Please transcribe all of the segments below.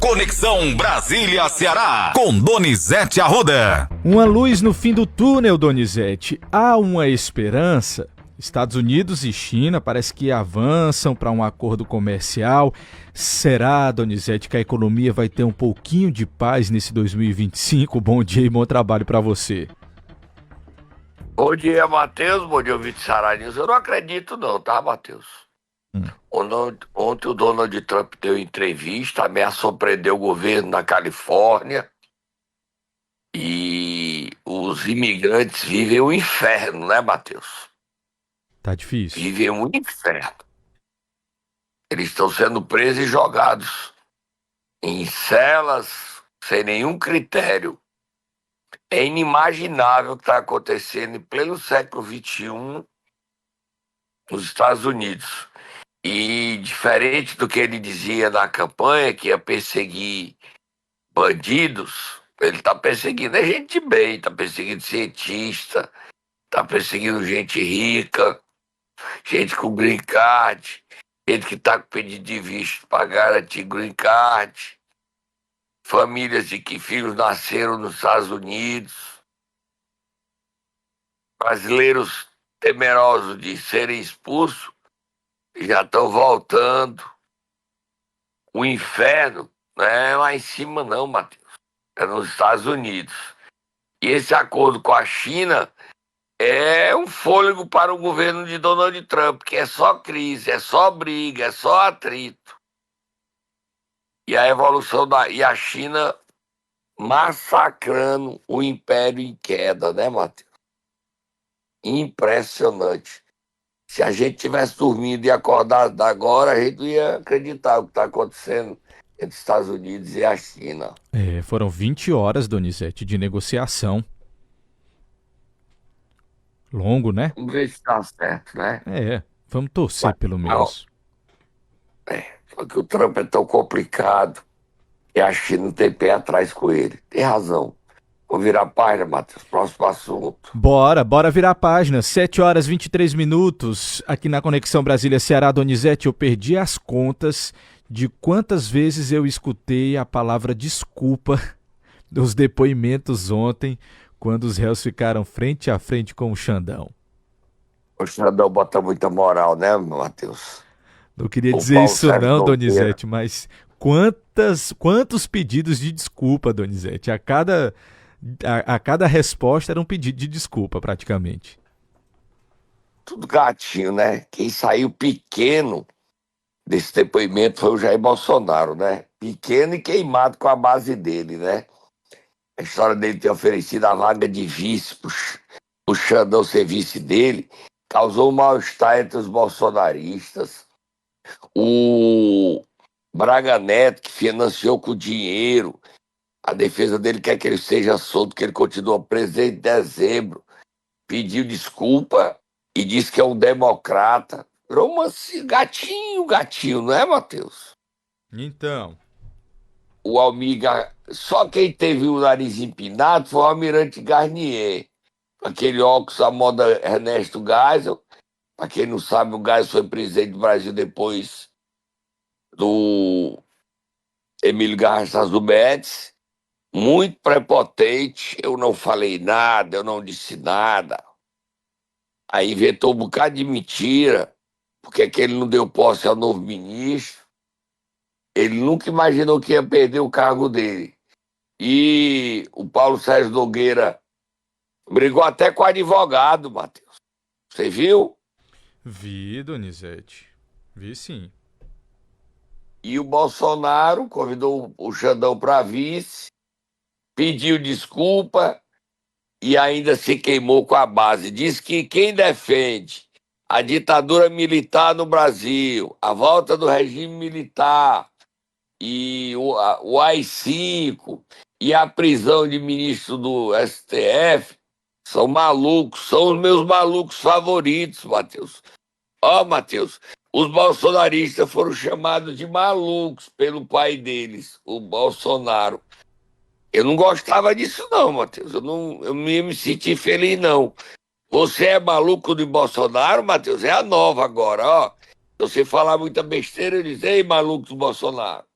Conexão Brasília-Ceará, com Donizete Arruda. Uma luz no fim do túnel, Donizete. Há uma esperança. Estados Unidos e China parece que avançam para um acordo comercial. Será, Donizete, que a economia vai ter um pouquinho de paz nesse 2025? Bom dia e bom trabalho para você. Bom dia, Matheus. Bom dia, ouvinte Ceará News. Eu não acredito não, tá, Matheus? Ontem o Donald Trump deu entrevista, ameaçou prender o governo na Califórnia e os imigrantes vivem um inferno, né, Matheus? Tá difícil. Vivem um inferno. Eles estão sendo presos e jogados em celas sem nenhum critério. É inimaginável o que está acontecendo em pleno século XXI nos Estados Unidos. E diferente do que ele dizia na campanha, que ia perseguir bandidos, ele está perseguindo gente de bem, está perseguindo cientista, está perseguindo gente rica, gente com green card, gente que está com pedido de visto para garantir green card, famílias de que filhos nasceram nos Estados Unidos, brasileiros temerosos de serem expulsos, já estão voltando. O inferno não é lá em cima não, Matheus. É nos Estados Unidos. E esse acordo com a China é um fôlego para o governo de Donald Trump, que é só crise, é só briga, é só atrito. E a evolução e a China massacrando o império em queda, né, Matheus? Impressionante. Se a gente tivesse dormido e acordado agora, a gente não ia acreditar o que está acontecendo entre os Estados Unidos e a China. Foram 20 horas, Donizete, de negociação. Longo, né? Vamos ver se está certo, né? Vamos torcer pelo menos. Só que o Trump é tão complicado e a China tem pé atrás com ele. Tem razão. Vou virar a página, Matheus. Próximo assunto. Bora virar a página. 7 horas e 23 minutos. Aqui na Conexão Brasília-Ceará, Donizete, eu perdi as contas de quantas vezes eu escutei a palavra desculpa nos depoimentos ontem, quando os réus ficaram frente a frente com o Xandão. O Xandão bota muita moral, né, Matheus? Não queria dizer isso não, Donizete, mas quantos pedidos de desculpa, Donizete? A cada resposta era um pedido de desculpa, praticamente. Tudo gatinho, né? Quem saiu pequeno desse depoimento foi o Jair Bolsonaro, né? Pequeno e queimado com a base dele, né? A história dele ter oferecido a vaga de vice pro Xandão ser vice dele causou um mal-estar entre os bolsonaristas. O Braga Neto, que financiou com dinheiro, a defesa dele quer que ele seja solto, que ele continua preso desde dezembro. Pediu desculpa e disse que é um democrata. Virou gatinho, não é, Matheus? Então. O Almiga, só quem teve o nariz empinado foi o Almirante Garnier. Aquele óculos à moda Ernesto Geisel. Para quem não sabe, o Geisel foi presidente do Brasil depois do Emílio Garrastazu Médici. Muito prepotente, eu não falei nada, eu não disse nada. Aí inventou um bocado de mentira, porque que ele não deu posse ao novo ministro. Ele nunca imaginou que ia perder o cargo dele. E o Paulo Sérgio Nogueira brigou até com o advogado, Matheus. Você viu? Vi, Donizete. Vi sim. E o Bolsonaro convidou o Xandão para vice, pediu desculpa e ainda se queimou com a base. Diz que quem defende a ditadura militar no Brasil, a volta do regime militar e o AI-5 e a prisão de ministro do STF são malucos, são os meus malucos favoritos, Matheus. Matheus, os bolsonaristas foram chamados de malucos pelo pai deles, o Bolsonaro. Eu não gostava disso não, Matheus. Eu não ia me sentir feliz, não. Você é maluco de Bolsonaro, Matheus? É a nova agora, ó. Se você falar muita besteira, eu diz, ei, maluco do Bolsonaro.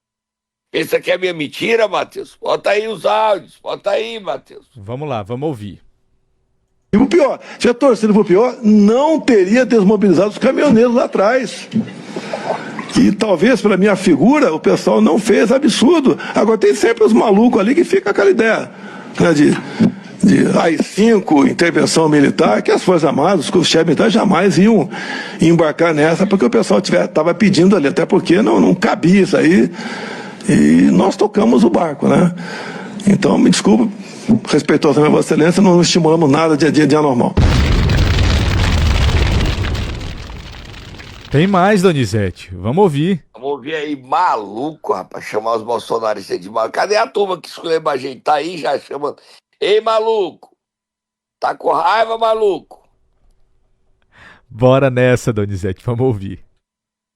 Isso aqui é minha mentira, Matheus? Bota aí os áudios, bota aí, Matheus. Vamos lá, vamos ouvir. E o pior, se a torcida for pior, não teria desmobilizado os caminhoneiros lá atrás. E talvez pela minha figura o pessoal não fez absurdo. Agora tem sempre os malucos ali que fica aquela ideia, né, de AI-5, intervenção militar, que as Forças Armadas, os chefes militares jamais iam embarcar nessa, porque o pessoal estava pedindo ali, até porque não cabia isso aí. E nós tocamos o barco, né? Então, me desculpe, respeitosamente, Vossa Excelência, não estimulamos nada de anormal. Tem mais, Donizete. Vamos ouvir. Vamos ouvir aí, maluco, rapaz, chamar os bolsonaristas de maluco. Cadê a turma que escolheu a gente? Tá aí, já chama. Ei, maluco! Tá com raiva, maluco? Bora nessa, Donizete. Vamos ouvir.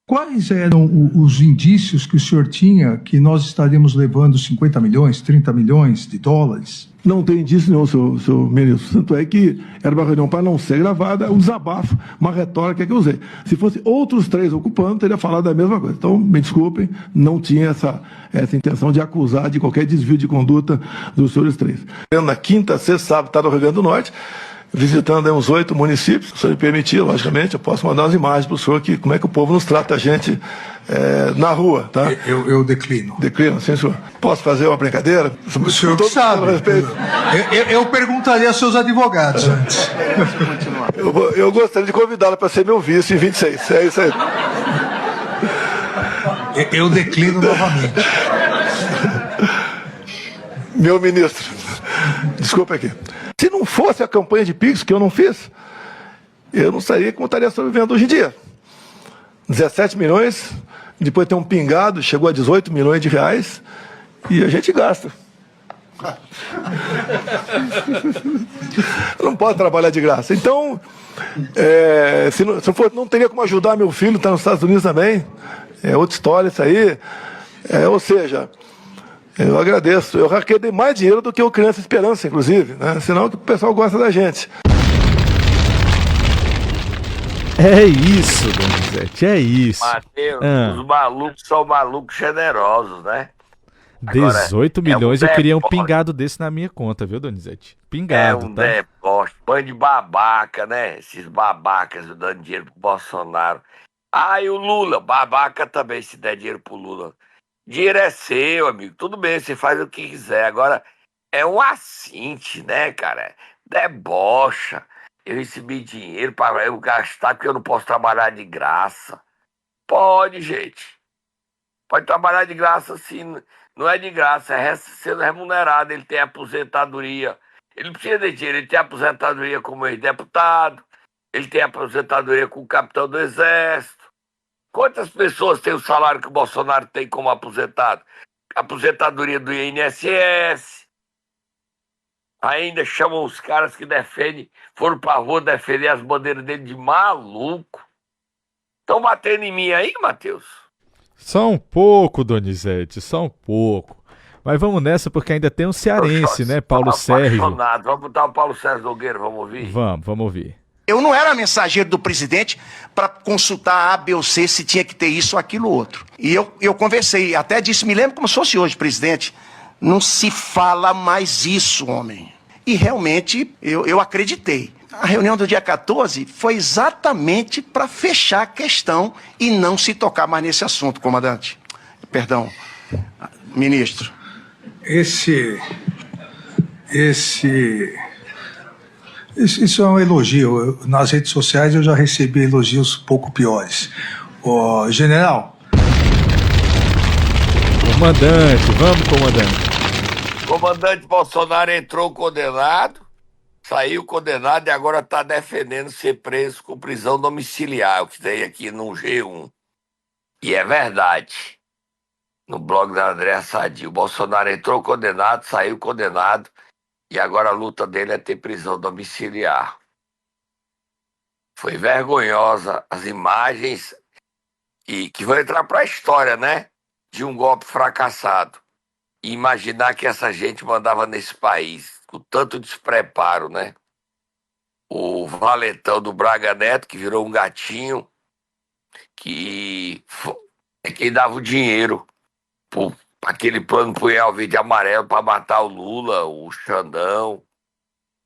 Quais eram os indícios que o senhor tinha que nós estaríamos levando 50 milhões, 30 milhões de dólares? Não tem indício nenhum, senhor ministro. Tanto é que era uma reunião para não ser gravada, um desabafo, uma retórica que eu usei. Se fosse outros 3 ocupando, teria falado a mesma coisa. Então, me desculpem, não tinha essa intenção de acusar de qualquer desvio de conduta dos senhores 3. Na quinta, sexta, sábado, está no Rio Grande do Norte, visitando aí uns 8 municípios. Se o senhor me permitir, logicamente, eu posso mandar umas imagens para o senhor, como é que o povo nos trata a gente na rua, tá? Eu declino. Declino, sim, senhor. Posso fazer uma brincadeira? O senhor que sabe. Eu perguntaria aos seus advogados antes. Eu gostaria de convidá-la para ser meu vice em 26. É isso aí. Eu declino novamente. Meu ministro, desculpa aqui. Se não fosse a campanha de Pix que eu não fiz, eu não estaria como estaria sobrevivendo hoje em dia. 17 milhões, depois tem um pingado, chegou a 18 milhões de reais e a gente gasta. Não pode trabalhar de graça. Então, se não for, não teria como ajudar meu filho, está nos Estados Unidos também. É outra história isso aí. Ou seja, eu agradeço. Eu arrecadei mais dinheiro do que o Criança Esperança, inclusive, né? Senão o pessoal gosta da gente. É isso, Donizete, é isso. Mateus, os malucos são malucos generosos, né? 18 milhões, eu queria um pingado desse na minha conta, viu, Donizete? Pingado, tá? Depósito, bando de babaca, né? Esses babacas dando dinheiro pro Bolsonaro. Ah, e o Lula, babaca também, se der dinheiro pro Lula. Dinheiro é seu, amigo, tudo bem, você faz o que quiser. Agora, é um assinte, né, cara? Debocha. Eu recebi dinheiro para eu gastar porque eu não posso trabalhar de graça. Pode, gente. Pode trabalhar de graça, sim. Não é de graça, é sendo remunerado. Ele tem aposentadoria. Ele não precisa de dinheiro, ele tem aposentadoria como ex-deputado. Ele tem aposentadoria como capitão do Exército. Quantas pessoas têm o salário que o Bolsonaro tem como aposentado? Aposentadoria do INSS. Ainda chamam os caras que defendem, foram pra rua defender as bandeiras dele de maluco. Estão batendo em mim aí, Matheus? Só um pouco, Donizete, só um pouco. Mas vamos nessa porque ainda tem um cearense, né, Paulo Sérgio. Vamos botar o Paulo Sérgio Nogueira, vamos ouvir? Vamos ouvir. Eu não era mensageiro do presidente para consultar A, B ou C se tinha que ter isso ou aquilo ou outro. E eu conversei, até disse, me lembro como se fosse hoje, presidente, não se fala mais isso, homem. E realmente eu acreditei. A reunião do dia 14 foi exatamente para fechar a questão e não se tocar mais nesse assunto, comandante. Perdão, ministro. Isso é um elogio. Nas redes sociais eu já recebi elogios pouco piores. General. Comandante, vamos, comandante. Comandante Bolsonaro entrou condenado, saiu condenado e agora está defendendo ser preso com prisão domiciliar, o que tem aqui no G1. E é verdade. No blog da Andréa Sadi, o Bolsonaro entrou condenado, saiu condenado e agora a luta dele é ter prisão domiciliar. Foi vergonhosa as imagens e que vão entrar para a história, né? De um golpe fracassado. E imaginar que essa gente mandava nesse país, com tanto despreparo, né? O valetão do Braga Neto, que virou um gatinho, que é quem dava o dinheiro pro aquele plano punhal verde e amarelo para matar o Lula, o Xandão.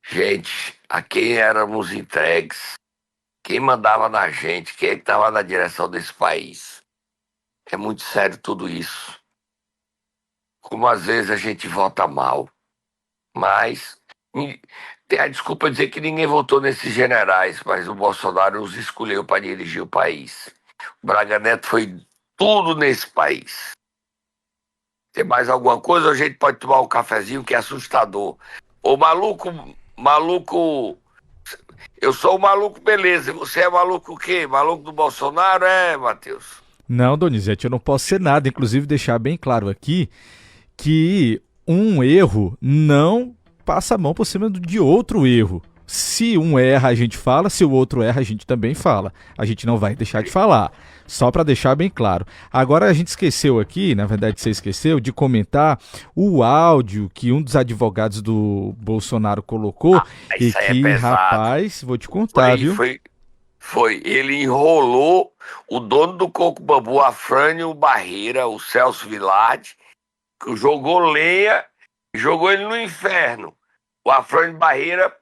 Gente, a quem éramos entregues? Quem mandava na gente? Quem estava na direção desse país? É muito sério tudo isso. Como às vezes a gente vota mal, mas tem a desculpa de dizer que ninguém votou nesses generais, mas o Bolsonaro os escolheu para dirigir o país. O Braga Neto foi tudo nesse país. Tem mais alguma coisa? A gente pode tomar um cafezinho que é assustador. Ô maluco, eu sou o maluco, beleza. Você é maluco o quê? Maluco do Bolsonaro? É, Matheus? Não, Donizete, eu não posso ser nada. Inclusive, deixar bem claro aqui que um erro não passa a mão por cima de outro erro. Se um erra, a gente fala, se o outro erra, a gente também fala. A gente não vai deixar de falar, só para deixar bem claro. Agora a gente esqueceu aqui, na verdade você esqueceu, de comentar o áudio que um dos advogados do Bolsonaro colocou e isso aí que, é pesado. rapaz, vou te contar, viu? Foi. Ele enrolou o dono do Coco Bambu, Afrânio Barreira, o Celso Vilardi, que jogou lenha e jogou ele no inferno. O Afrânio Barreira,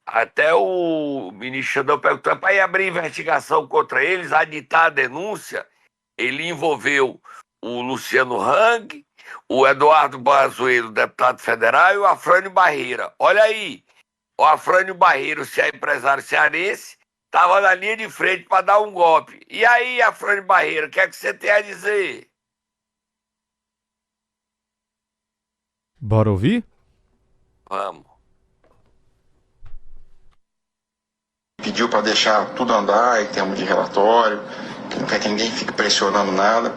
até o ministro Xandão perguntou para ir abrir investigação contra eles, aditar a denúncia. Ele envolveu o Luciano Hang, o Eduardo Pazuello, deputado federal, e o Afrânio Barreira. Olha aí, o Afrânio Barreira, se é empresário cearense, estava na linha de frente para dar um golpe. E aí, Afrânio Barreira, o que é que você tem a dizer? Bora ouvir? Vamos. Pediu para deixar tudo andar em termos de relatório, que não quer que ninguém fique pressionando nada.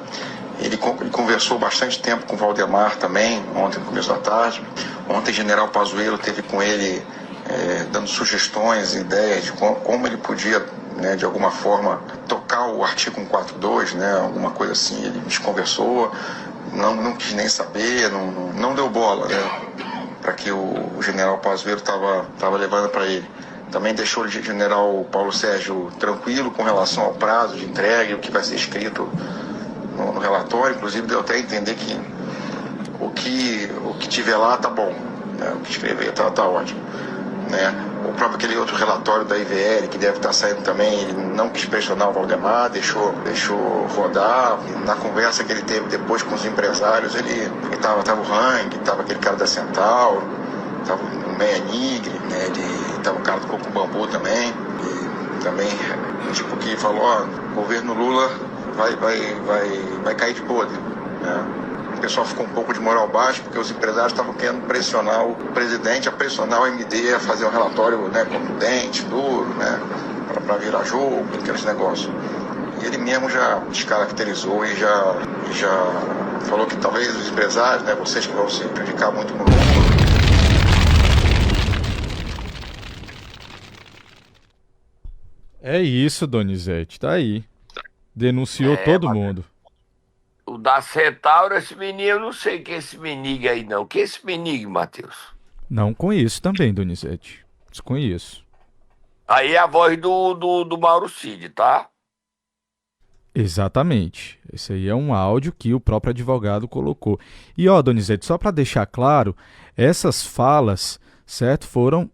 Ele conversou bastante tempo com o Valdemar também, ontem no começo da tarde. Ontem o general Pazuello esteve com ele dando sugestões, ideias de como ele podia, né, de alguma forma, tocar o artigo 142, né, alguma coisa assim. Ele nos conversou, não quis nem saber, não deu bola, né, para que o general Pazuello estava levando para ele. Também deixou o general Paulo Sérgio tranquilo com relação ao prazo de entrega e o que vai ser escrito no relatório. Inclusive, deu até a entender que o que tiver lá tá bom, né? O que escrever tá ótimo, né? O próprio aquele outro relatório da IVL, que deve estar saindo também, ele não quis pressionar o Valdemar, deixou rodar. Na conversa que ele teve depois com os empresários, ele tava o Hang, tava aquele cara da Centauro, tava o Meia Nigre, né? Ele tava o cara do Coco Bambu também, e também, tipo, que falou, ó, o governo Lula vai cair de podre, né? O pessoal ficou um pouco de moral baixa, porque os empresários estavam querendo pressionar o presidente, a pressionar o MD a fazer um relatório, né, contundente, duro, né, para virar jogo, aqueles negócios. E ele mesmo já descaracterizou e já falou que talvez os empresários, né, vocês que vão se prejudicar muito no lucro. É isso, Donizete, tá aí. Denunciou todo mundo. O da Centauro, esse menino, eu não sei que é esse menino aí não. Que é esse menino, Matheus? Não conheço também, Donizete. Desconheço. Aí é a voz do Mauro Cid, tá? Exatamente. Esse aí é um áudio que o próprio advogado colocou. E ó, Donizete, só para deixar claro, essas falas, certo, foram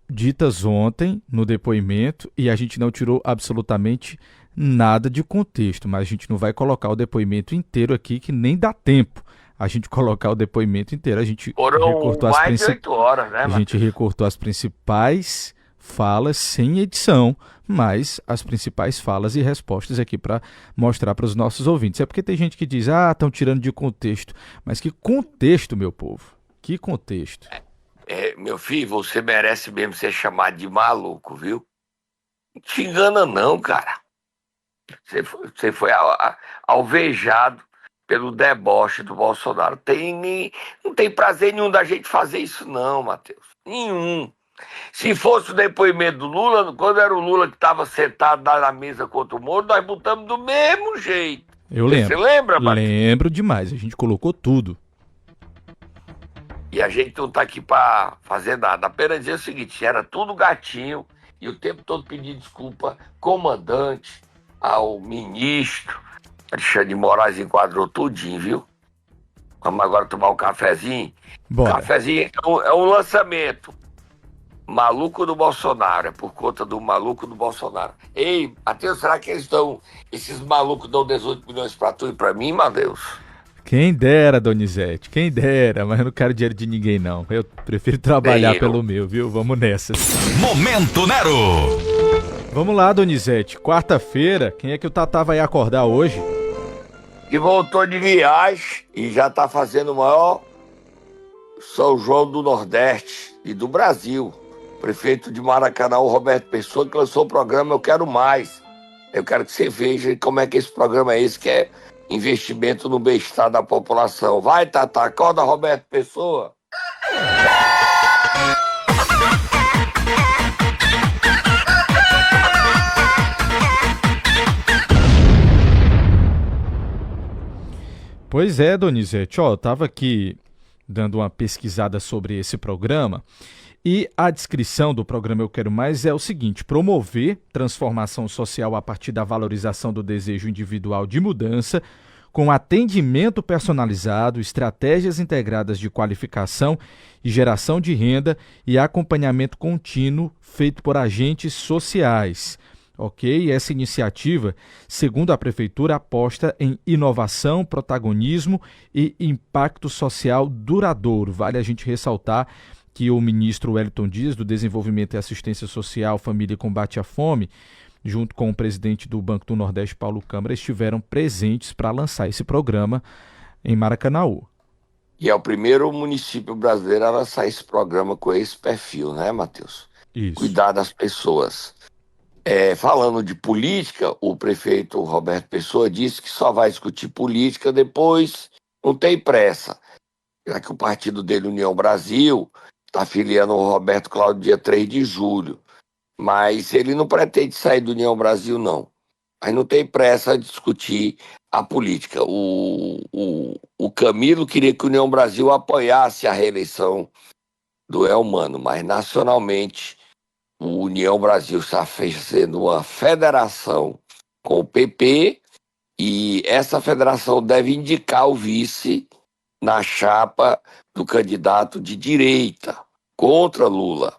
ditas ontem no depoimento e a gente não tirou absolutamente nada de contexto, mas a gente não vai colocar o depoimento inteiro aqui, que nem dá tempo a gente colocar o depoimento inteiro. A gente recortou mais de 8 horas, né, a gente recortou as principais falas sem edição, mas as principais falas e respostas aqui para mostrar para os nossos ouvintes. É porque tem gente que diz, estão tirando de contexto. Mas que contexto, meu povo? Que contexto? Meu filho, você merece mesmo ser chamado de maluco, viu? Não te engana não, cara. Você foi alvejado pelo deboche do Bolsonaro. Não tem prazer nenhum da gente fazer isso não, Matheus. Nenhum. Se fosse o depoimento do Lula, quando era o Lula que estava sentado lá na mesa contra o Moro, nós botamos do mesmo jeito. Eu lembro. Você lembra, Matheus? Lembro demais. A gente colocou tudo. E a gente não tá aqui pra fazer nada. Apenas dizer o seguinte, era tudo gatinho e o tempo todo pedindo desculpa, comandante, ao ministro. Alexandre de Moraes enquadrou tudinho, viu? Vamos agora tomar um cafezinho? Bora. Cafezinho é um lançamento. Maluco do Bolsonaro, é por conta do maluco do Bolsonaro. Ei, Matheus, será que esses malucos dão 18 milhões pra tu e pra mim, Matheus? Quem dera, Donizete, quem dera, mas eu não quero dinheiro de ninguém, não. Eu prefiro trabalhar pelo meu, viu? Vamos nessa. Momento Nero. Vamos lá, Donizete. Quarta-feira, quem é que o Tatá vai acordar hoje? Que voltou de viagem e já tá fazendo o maior São João do Nordeste e do Brasil. Prefeito de Maracanã, o Roberto Pessoa, que lançou o programa Eu Quero Mais. Eu quero que você veja como é que esse programa é esse, que é investimento no bem-estar da população. Vai, Tatá, acorda, Roberto Pessoa. Pois é, Donizete, eu tava aqui dando uma pesquisada sobre esse programa e a descrição do programa Eu Quero Mais é o seguinte: promover transformação social a partir da valorização do desejo individual de mudança, com atendimento personalizado, estratégias integradas de qualificação e geração de renda e acompanhamento contínuo feito por agentes sociais. Ok? Essa iniciativa, segundo a Prefeitura, aposta em inovação, protagonismo e impacto social duradouro. Vale a gente ressaltar que o ministro Wellington Dias, do Desenvolvimento e Assistência Social, Família e Combate à Fome, junto com o presidente do Banco do Nordeste, Paulo Câmara, estiveram presentes para lançar esse programa em Maracanaú. E é o primeiro município brasileiro a lançar esse programa com esse perfil, né, Matheus? Isso. Cuidar das pessoas. Falando de política, o prefeito Roberto Pessoa disse que só vai discutir política depois, não tem pressa. Já que o partido dele, União Brasil, está filiando o Roberto Cláudio dia 3 de julho. Mas ele não pretende sair do União Brasil, não. Mas não tem pressa de discutir a política. O Camilo queria que o União Brasil apoiasse a reeleição do Elmano, mas nacionalmente o União Brasil está fazendo uma federação com o PP e essa federação deve indicar o vice na chapa do candidato de direita contra Lula.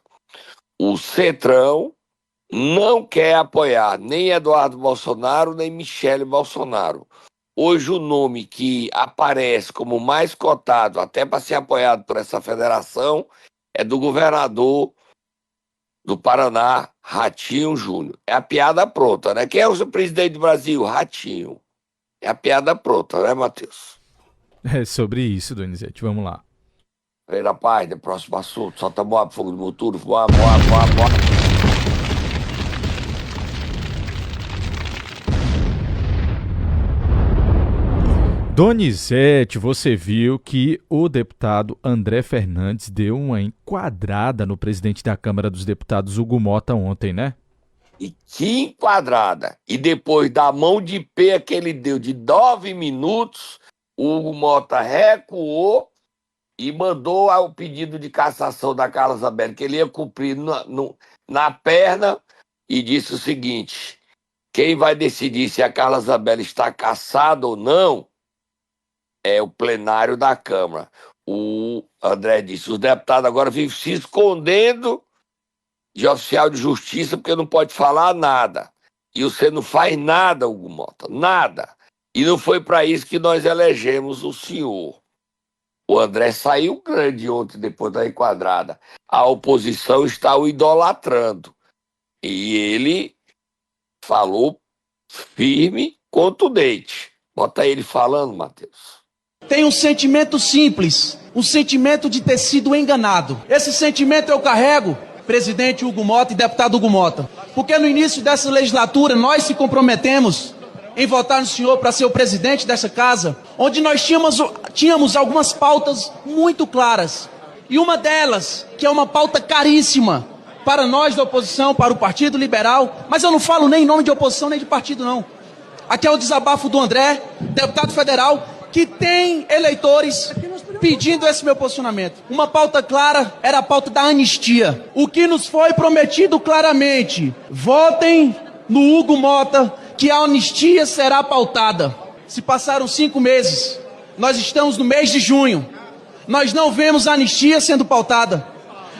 O Centrão não quer apoiar nem Eduardo Bolsonaro, nem Michele Bolsonaro. Hoje o nome que aparece como mais cotado, até para ser apoiado por essa federação, é do governador do Paraná, Ratinho Júnior. É a piada pronta, né? Quem é o presidente do Brasil? Ratinho. É a piada pronta, né, Matheus? É sobre isso, Donizete. Vamos lá. Primeira página, próximo assunto. Solta Moab, fogo do motor. Moab. Donizete, você viu que o deputado André Fernandes deu uma enquadrada no presidente da Câmara dos Deputados, Hugo Mota, ontem, né? E que enquadrada. E depois da mão de pé que ele deu de 9 minutos, o Hugo Mota recuou e mandou o pedido de cassação da Carla Zambelli, que ele ia cumprir na perna, e disse o seguinte: quem vai decidir se a Carla Zambelli está cassada ou não é o plenário da Câmara. O André disse: os deputados agora vivem se escondendo de oficial de justiça porque não pode falar nada. E você não faz nada, Hugo Mota, nada. E não foi para isso que nós elegemos o senhor. O André saiu grande ontem, depois da enquadrada. A oposição está o idolatrando. E ele falou firme, contundente. Bota ele falando, Matheus. Tem um sentimento simples, um sentimento de ter sido enganado. Esse sentimento eu carrego, presidente Hugo Mota e deputado Hugo Mota, porque no início dessa legislatura nós se comprometemos em votar no senhor para ser o presidente dessa casa, onde nós tínhamos algumas pautas muito claras. E uma delas, que é uma pauta caríssima para nós da oposição, para o Partido Liberal, mas eu não falo nem em nome de oposição nem de partido, não. Aqui é o desabafo do André, deputado federal, que tem eleitores pedindo esse meu posicionamento. Uma pauta clara era a pauta da anistia. O que nos foi prometido claramente: votem no Hugo Mota, que a anistia será pautada. Se passaram 5 meses, Nós estamos no mês de junho. Nós não vemos a anistia sendo pautada.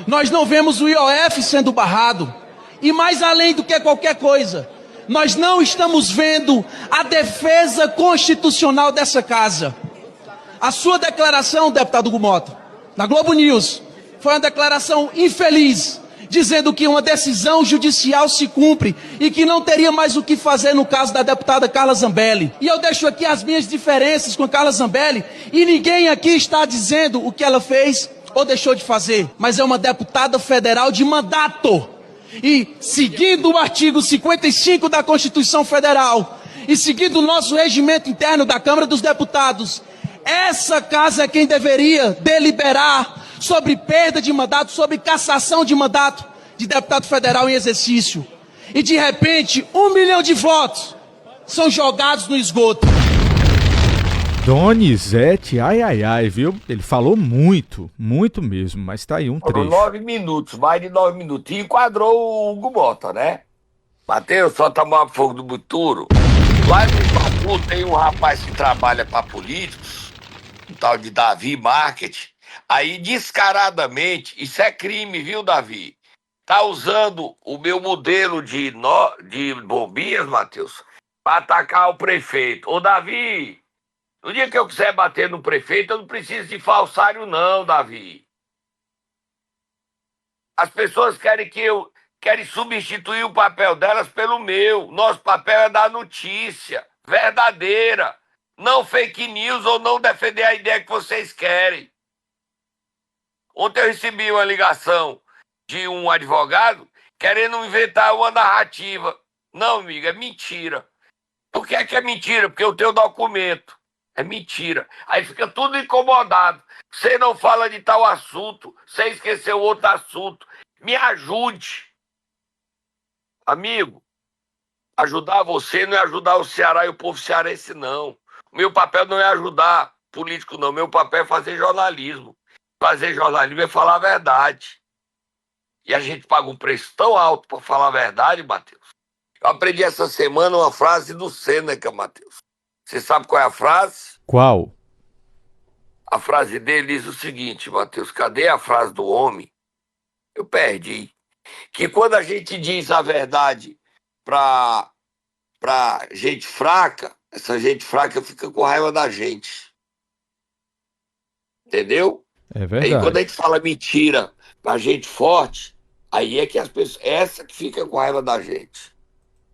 Nós não vemos o IOF sendo barrado. E mais além do que qualquer coisa, nós não estamos vendo a defesa constitucional dessa casa. A sua declaração, deputado Hugo Mota, na Globo News, foi uma declaração infeliz, dizendo que uma decisão judicial se cumpre e que não teria mais o que fazer no caso da deputada Carla Zambelli. E eu deixo aqui as minhas diferenças com a Carla Zambelli e ninguém aqui está dizendo o que ela fez ou deixou de fazer, mas é uma deputada federal de mandato. E seguindo o artigo 55 da Constituição Federal e seguindo o nosso regimento interno da Câmara dos Deputados, essa casa é quem deveria deliberar sobre perda de mandato, sobre cassação de mandato de deputado federal em exercício. E de repente, 1 milhão de votos são jogados no esgoto. Donizete, ai, viu? Ele falou muito mesmo, mas tá aí um trecho. 9 minutos, mais de 9 minutos. E enquadrou o Hugo Mota, né? Mateus, só tomar fogo do buturo. Lá no Papu tem um rapaz que trabalha para políticos, um tal de Davi Marketing. Aí, descaradamente, isso é crime, viu, Davi? Tá usando o meu modelo de bombinhas, Mateus, para atacar o prefeito. Ô, Davi, no dia que eu quiser bater no prefeito, eu não preciso de falsário, não, Davi. As pessoas querem substituir o papel delas pelo meu. Nosso papel é dar notícia verdadeira, não fake news ou não defender a ideia que vocês querem. Ontem eu recebi uma ligação de um advogado querendo inventar uma narrativa. Não, amigo, é mentira. Por que é mentira? Porque eu tenho documento. É mentira. Aí fica tudo incomodado. Você não fala de tal assunto, você esqueceu outro assunto. Me ajude. Amigo, ajudar você não é ajudar o Ceará e o povo cearense, não. O meu papel não é ajudar político, não. Meu papel é fazer jornalismo. Fazer jornalismo é falar a verdade. E a gente paga um preço tão alto para falar a verdade, Mateus. Eu aprendi essa semana uma frase do Sêneca, Mateus. Você sabe qual é a frase? Qual? A frase dele diz o seguinte, Mateus. Cadê a frase do homem? Eu perdi. Que quando a gente diz a verdade pra gente fraca, essa gente fraca fica com raiva da gente. Entendeu? É verdade. Aí quando a gente fala mentira pra gente forte, aí é que as pessoas... Essa que fica com raiva da gente.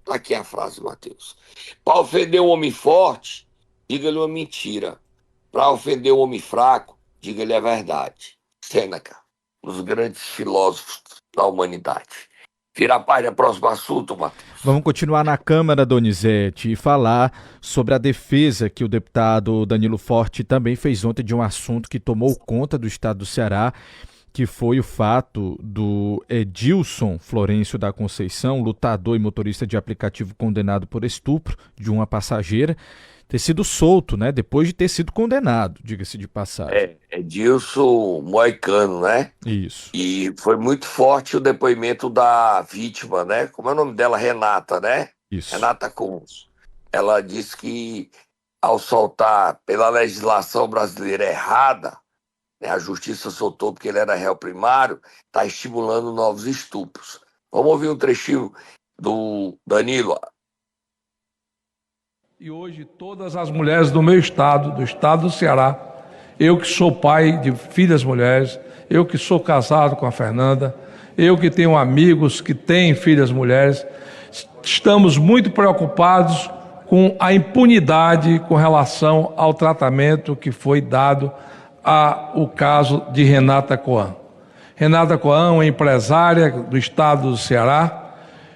Tá aqui a frase, Mateus. Para ofender um homem forte, diga-lhe uma mentira. Para ofender um homem fraco, diga-lhe a verdade. Sêneca, um dos grandes filósofos da humanidade. Vira a página, próximo assunto, Matheus. Vamos continuar na Câmara, Donizete, e falar sobre a defesa que o deputado Danilo Forte também fez ontem de um assunto que tomou conta do estado do Ceará, que foi o fato do Edilson Florencio da Conceição, lutador e motorista de aplicativo condenado por estupro de uma passageira, ter sido solto, né? Depois de ter sido condenado, diga-se de passagem. Edilson Moicano, né? Isso. E foi muito forte o depoimento da vítima, né? Como é o nome dela? Renata, né? Isso. Renata Kunz. Ela disse que ao soltar pela legislação brasileira errada, né, a justiça soltou porque ele era réu primário, está estimulando novos estupros. Vamos ouvir um trechinho do Danilo. E hoje todas as mulheres do meu estado, do estado do Ceará, eu que sou pai de filhas mulheres, eu que sou casado com a Fernanda, eu que tenho amigos que têm filhas mulheres, estamos muito preocupados com a impunidade com relação ao tratamento que foi dado ao caso de Renata Coan. Renata Coan, uma empresária do estado do Ceará,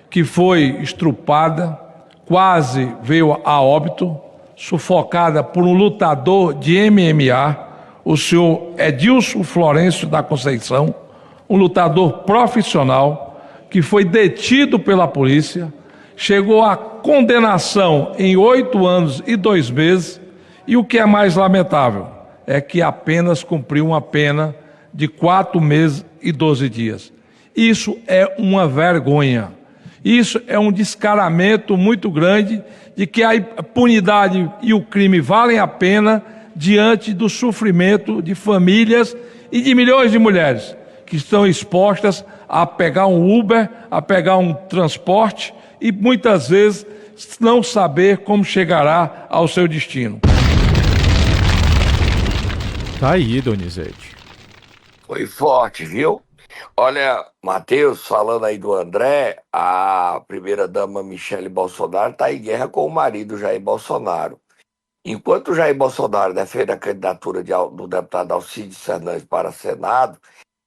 que foi estrupada, quase veio a óbito, sufocada por um lutador de MMA, o senhor Edilson Florencio da Conceição, um lutador profissional que foi detido pela polícia, chegou à condenação em 8 anos e 2 meses, e o que é mais lamentável é que apenas cumpriu uma pena de 4 meses e 12 dias. Isso é uma vergonha. Isso é um descaramento muito grande de que a impunidade e o crime valem a pena diante do sofrimento de famílias e de milhões de mulheres que estão expostas a pegar um Uber, a pegar um transporte e muitas vezes não saber como chegará ao seu destino. Tá aí, Donizete. Foi forte, viu? Olha, Matheus, falando aí do André, a primeira-dama Michele Bolsonaro está em guerra com o marido Jair Bolsonaro. Enquanto o Jair Bolsonaro defende a candidatura do deputado Alcides Fernandes para Senado,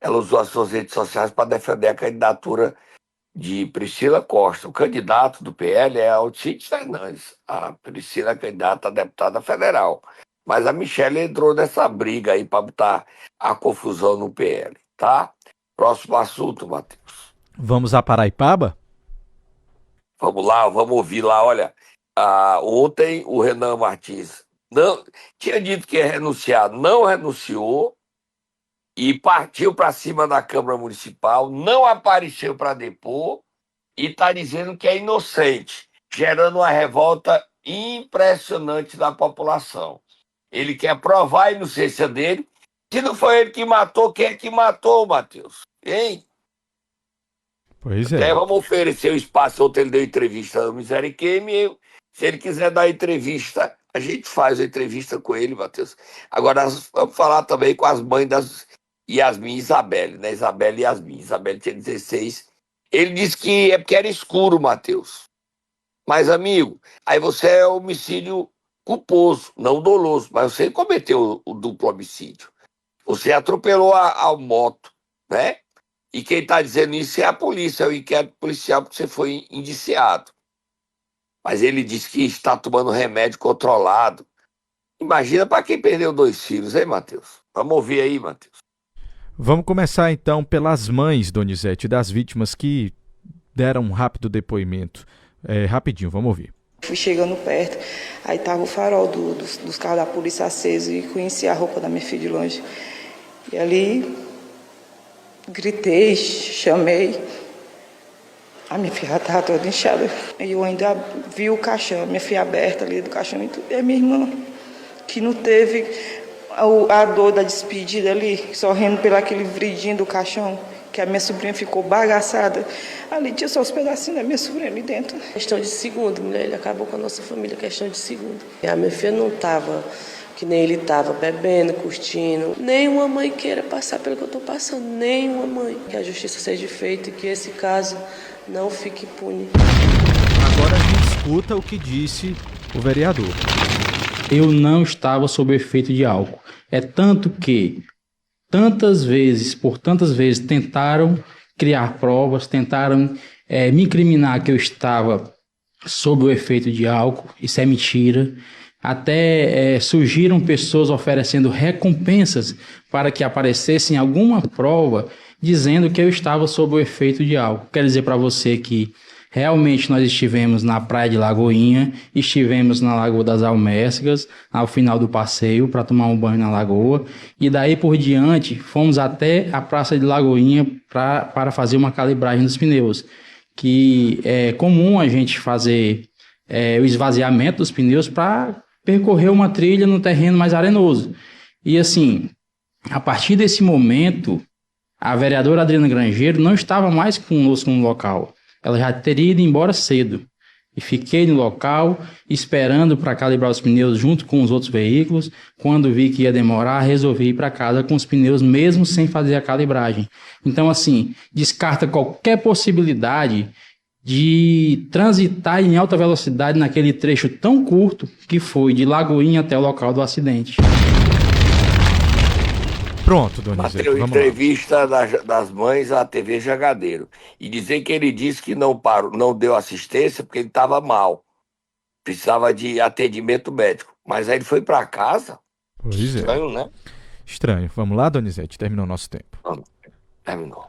ela usou as suas redes sociais para defender a candidatura de Priscila Costa. O candidato do PL é Alcides Fernandes. A Priscila é candidata a deputada federal. Mas a Michele entrou nessa briga aí para botar a confusão no PL, tá? Próximo assunto, Matheus. Vamos a Paraipaba? Vamos lá, vamos ouvir lá. Olha, ontem o Renan Martins não tinha dito que ia renunciar, não renunciou e partiu para cima da Câmara Municipal, não apareceu para depor e está dizendo que é inocente, gerando uma revolta impressionante da população. Ele quer provar a inocência dele. Se não foi ele que matou, quem é que matou, Matheus? Hein? Pois é. Até vamos oferecer o espaço. Ontem ele deu entrevista no Misericórdia. Se ele quiser dar entrevista, a gente faz a entrevista com ele, Matheus. Agora, nós vamos falar também com as mães das Yasmin e Isabelle, né? Isabelle e Yasmin. Isabelle tinha 16. Ele disse que é porque era escuro, Matheus. Mas, amigo, aí você é homicídio culposo, não doloso, mas você cometeu o duplo homicídio. Você atropelou a moto, né? E quem está dizendo isso é a polícia, é o inquérito policial, porque você foi indiciado. Mas ele disse que está tomando remédio controlado. Imagina para quem perdeu 2 filhos, hein, Matheus? Vamos ouvir aí, Matheus. Vamos começar então pelas mães, Donizete, das vítimas que deram um rápido depoimento. Rapidinho, vamos ouvir. Fui chegando perto, aí tava o farol dos carros da polícia aceso e conheci a roupa da minha filha de longe. E ali, gritei, chamei. A minha filha estava toda inchada. E eu ainda vi o caixão, minha filha aberta ali do caixão e tudo. E a minha irmã, que não teve a dor da despedida ali, sorrindo pelo aquele vidrinho do caixão, que a minha sobrinha ficou bagaçada. Ali tinha só os pedacinhos da minha sobrinha ali dentro. Questão de segundo, mulher, ele acabou com a nossa família, questão de segundo. E a minha filha não estava, que nem ele estava, bebendo, curtindo. Nenhuma mãe queira passar pelo que eu estou passando, nenhuma mãe. Que a justiça seja feita e que esse caso não fique impune. Agora a gente escuta o que disse o vereador. Eu não estava sob efeito de álcool. É tanto que por tantas vezes tentaram criar provas, tentaram me incriminar que eu estava sob o efeito de álcool. Isso é mentira. Até surgiram pessoas oferecendo recompensas para que aparecessem alguma prova dizendo que eu estava sob o efeito de álcool. Quero dizer para você que realmente nós estivemos na praia de Lagoinha, estivemos na Lagoa das Almécigas, ao final do passeio, para tomar um banho na lagoa, e daí por diante fomos até a praça de Lagoinha para fazer uma calibragem dos pneus, que é comum a gente fazer o esvaziamento dos pneus para percorrer uma trilha no terreno mais arenoso. E assim, a partir desse momento, a vereadora Adriana Grangeiro não estava mais conosco no local. Ela já teria ido embora cedo. E fiquei no local, esperando para calibrar os pneus junto com os outros veículos. Quando vi que ia demorar, resolvi ir para casa com os pneus, mesmo sem fazer a calibragem. Então, assim, descarta qualquer possibilidade de transitar em alta velocidade naquele trecho tão curto que foi de Lagoinha até o local do acidente. Pronto, Donizete, Mateu, vamos entrevista das mães à TV Jangadeiro. E dizer que ele disse que não deu assistência porque ele estava mal. Precisava de atendimento médico. Mas aí ele foi para casa. Pois Estranho, né? Estranho. Vamos lá, Donizete, terminou o nosso tempo. Terminou.